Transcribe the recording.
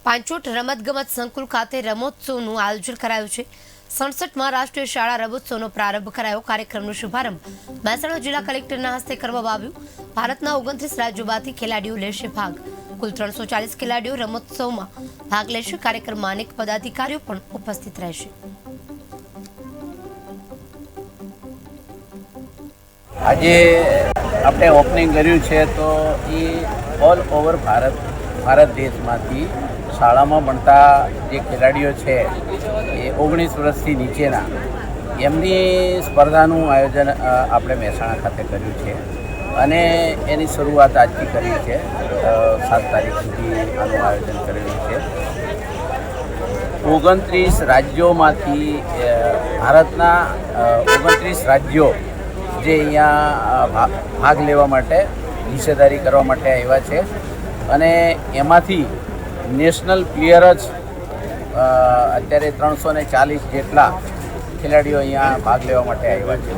પાંચોટ રમતગમત સંકુલ ખાતે રમોત્સવનું આયોજન કરાયું છે। 67માં રાષ્ટ્રીય શાળા રમોત્સવનો પ્રારંભ કરાયો। કાર્યક્રમનો શુભારંભ મહેસાણા જિલ્લા કલેક્ટરના હસ્તે કરવામાં આવ્યો। ભારતના 29 રાજ્યોમાંથી ખેલાડીઓ લેશે ભાગ। કુલ 340 ખેલાડીઓ રમોત્સવમાં ભાગ લેશે। કાર્યક્રમમાં અનેક પદાધિકારીઓ પણ ઉપસ્થિત રહેશે। આજે આપણે ઓપનિંગ કર્યું છે તો એ ઓલ ઓવર ભારત દેશમાંથી શાળામાં ભણતા જે ખેલાડીઓ છે એ 19 વર્ષથી નીચેના એમની સ્પર્ધાનું આયોજન આપણે મહેસાણા ખાતે કર્યું છે અને એની શરૂઆત આજથી કરી છે। 7 તારીખ સુધી આનું આયોજન કરેલું છે। 29 રાજ્યોમાંથી ભારતના 29 રાજ્યો જે અહીંયા ભાગ લેવા માટે હિસ્સેદારી કરવા માટે આવ્યા છે અને એમાંથી નેશનલ પ્લેયર જ અત્યારે 340 જેટલા ખેલાડીઓ અહીંયા ભાગ લેવા માટે આવ્યા છે।